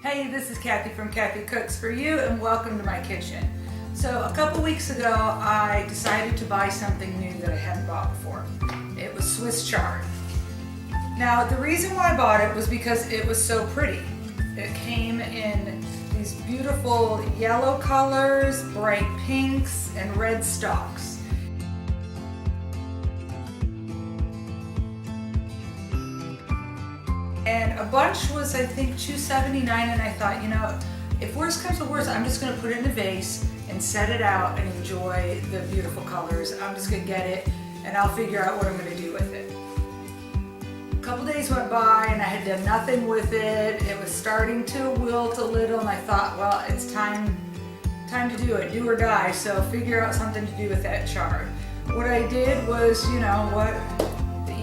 Hey, this is Kathy from Kathy Cooks For You, and welcome to my kitchen. So a couple weeks ago, I decided to buy something new that I hadn't bought before. It was Swiss Chard. Now, the reason why I bought it was because it was so pretty. It came in these beautiful yellow colors, bright pinks, and red stalks. And a bunch was, I think, $2.79, and I thought, you know, if worst comes to worst, I'm just going to put it in a vase and set it out and enjoy the beautiful colors. I'm just going to get it, and I'll figure out what I'm going to do with it. A couple days went by, and I had done nothing with it. It was starting to wilt a little, and I thought, well, it's time to do it, do or die, so figure out something to do with that chard. What I did was, you know what,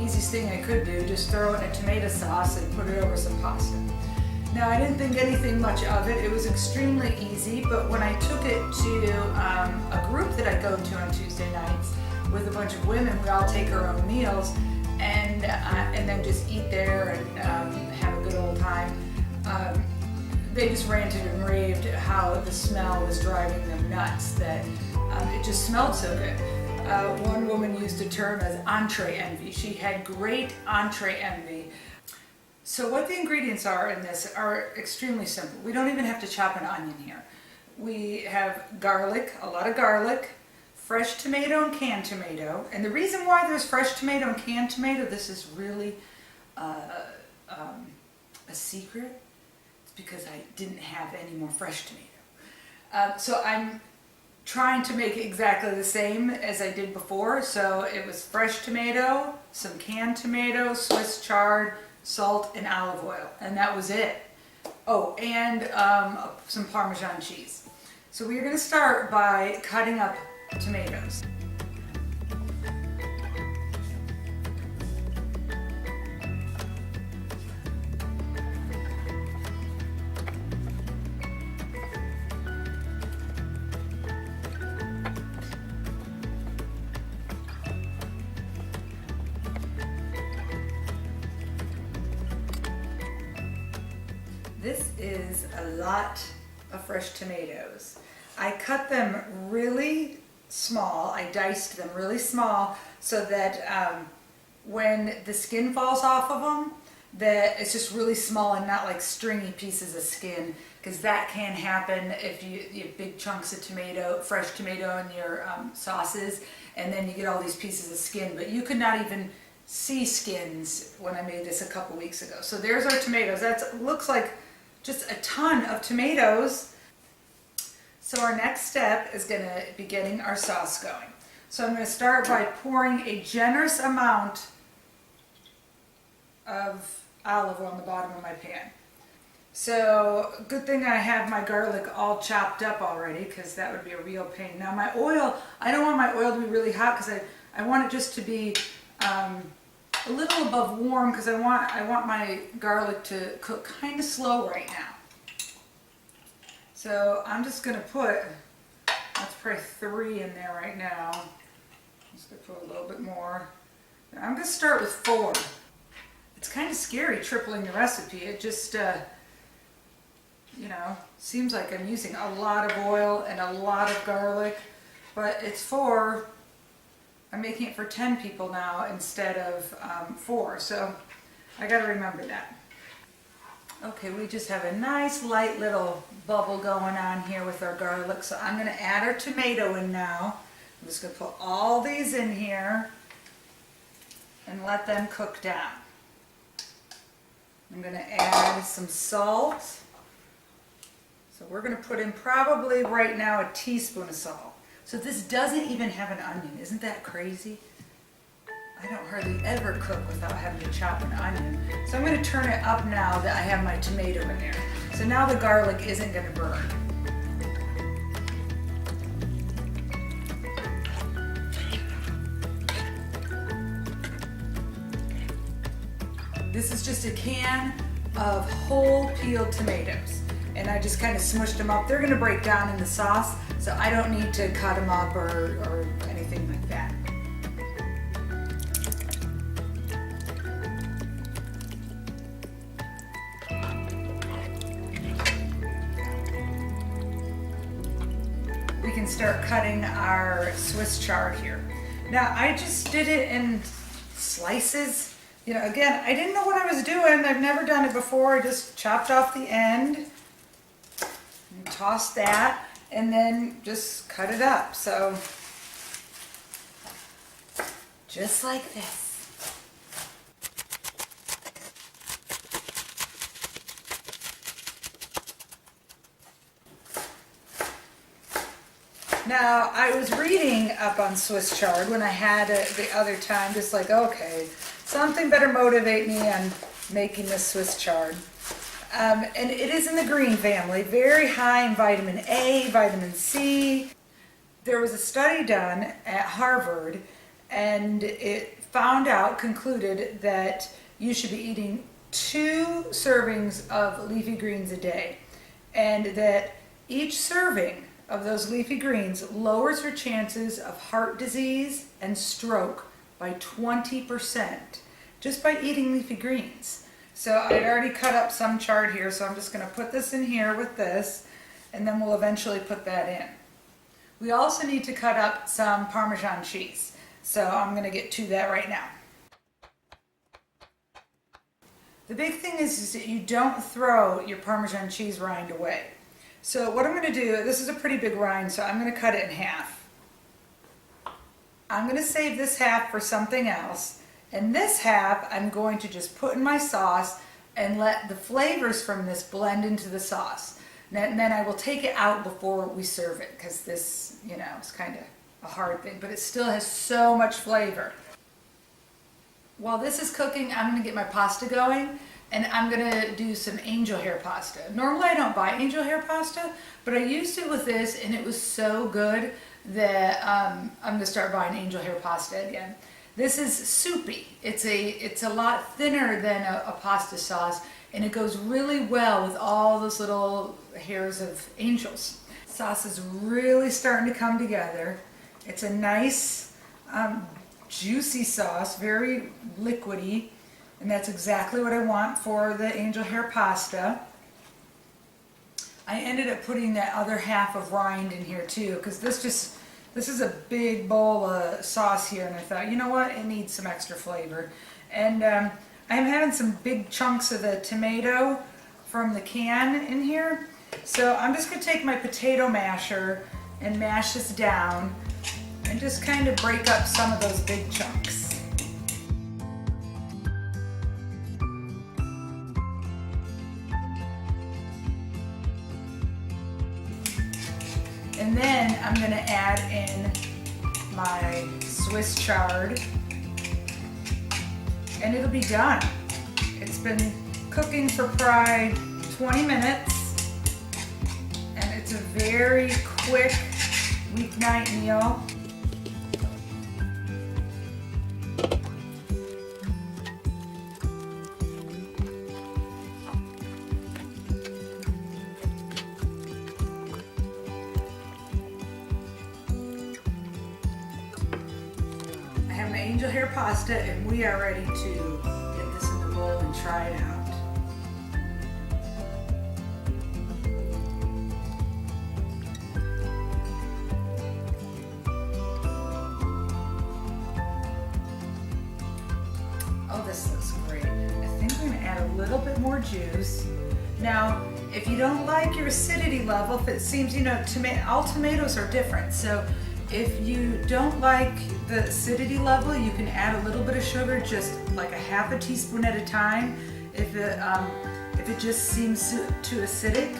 easiest thing I could do, just throw it in a tomato sauce and put it over some pasta. Now, I didn't think anything much of it. It was extremely easy, but when I took it to a group that I go to on Tuesday nights with a bunch of women, we all take our own meals and then just eat there and have a good old time. They just ranted and raved how the smell was driving them nuts, that it just smelled so good. One woman used a term as entree envy. She had great entree envy. So what the ingredients are in this are extremely simple. We don't even have to chop an onion here. We have garlic, a lot of garlic, fresh tomato and canned tomato. And the reason why there's fresh tomato and canned tomato, this is really a secret. It's because I didn't have any more fresh tomato. So I'm trying to make exactly the same as I did before. So it was fresh tomato, some canned tomato, Swiss chard, salt, and olive oil, and that was it. Oh, and some Parmesan cheese. So we're going to start by cutting up tomatoes. This is a lot of fresh tomatoes. I cut them really small. I diced them really small so that when the skin falls off of them, that it's just really small and not like stringy pieces of skin, because that can happen if you have big chunks of tomato, fresh tomato in your sauces, and then you get all these pieces of skin. But you could not even see skins when I made this a couple weeks ago. So there's our tomatoes. That looks like just a ton of tomatoes. So our next step is going to be getting our sauce going. So I'm going to start by pouring a generous amount of olive oil on the bottom of my pan. So good thing I have my garlic all chopped up already, because that would be a real pain. Now my oil, I don't want my oil to be really hot, because I want it just to be a little above warm, because I want my garlic to cook kind of slow right now. So I'm just going to put, let's probably 3 in there right now. I'm just going to put a little bit more. I'm going to start with 4. It's kind of scary tripling the recipe. It just, you know, seems like I'm using a lot of oil and a lot of garlic, but it's 4. I'm making it for 10 people now instead of 4, so I got to remember that. Okay, we just have a nice light little bubble going on here with our garlic, so I'm going to add our tomato in now. I'm just going to put all these in here and let them cook down. I'm going to add some salt. So we're going to put in probably right now a teaspoon of salt. So this doesn't even have an onion. Isn't that crazy? I don't hardly ever cook without having to chop an onion. So I'm going to turn it up now that I have my tomato in there. So now the garlic isn't going to burn. This is just a can of whole peeled tomatoes, and I just kind of smushed them up. They're going to break down in the sauce, so I don't need to cut them up or anything like that. we can start cutting our Swiss chard here. Now I just did it in slices. You know, again, I didn't know what I was doing. I've never done it before. I just chopped off the end and tossed that and then just cut it up. So just like this. Now, I was reading up on Swiss chard when I had it the other time, just like, okay, something better motivate me on making this Swiss chard. And it is in the green family, very high in vitamin A, vitamin C. There was a study done at Harvard, and it concluded that you should be eating 2 servings of leafy greens a day, and that each serving of those leafy greens lowers your chances of heart disease and stroke by 20% just by eating leafy greens. So I already cut up some chard here, so I'm just going to put this in here with this, and then we'll eventually put that in. We also need to cut up some Parmesan cheese, so I'm going to get to that right now. The big thing is that you don't throw your Parmesan cheese rind away. So what I'm going to do, this is a pretty big rind, so I'm going to cut it in half. I'm going to save this half for something else, and this half I'm going to just put in my sauce and let the flavors from this blend into the sauce. And then I will take it out before we serve it, because this, you know, is kind of a hard thing, but it still has so much flavor. While this is cooking, I'm going to get my pasta going. And I'm gonna do some angel hair pasta. Normally I don't buy angel hair pasta, but I used it with this and it was so good that I'm gonna start buying angel hair pasta again. This is soupy. It's a lot thinner than a pasta sauce, and it goes really well with all those little hairs of angels. Sauce is really starting to come together. It's a nice juicy sauce, very liquidy. And that's exactly what I want for the angel hair pasta. I ended up putting that other half of rind in here too, because this is a big bowl of sauce here, and I thought, you know what, it needs some extra flavor. And I'm having some big chunks of the tomato from the can in here. So I'm just going to take my potato masher and mash this down and just kind of break up some of those big chunks. And then I'm going to add in my Swiss chard, and it'll be done. It's been cooking for probably 20 minutes, and it's a very quick weeknight meal. Angel hair pasta, and we are ready to get this in the bowl and try it out. Oh, this looks great. I think I'm going to add a little bit more juice. Now, if you don't like your acidity level, if it seems, you know, all tomatoes are different, so if you don't like the acidity level, you can add a little bit of sugar, just like a half a teaspoon at a time. If it just seems too acidic,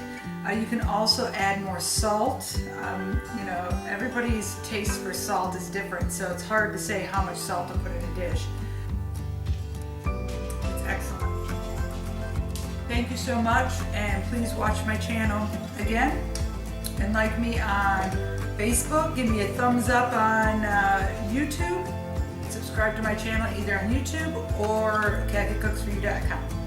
you can also add more salt. You know, everybody's taste for salt is different, so it's hard to say how much salt to put in a dish. It's excellent. Thank you so much, and please watch my channel again, and like me on Facebook, give me a thumbs up on YouTube, subscribe to my channel either on YouTube or khakicooksforyou.com.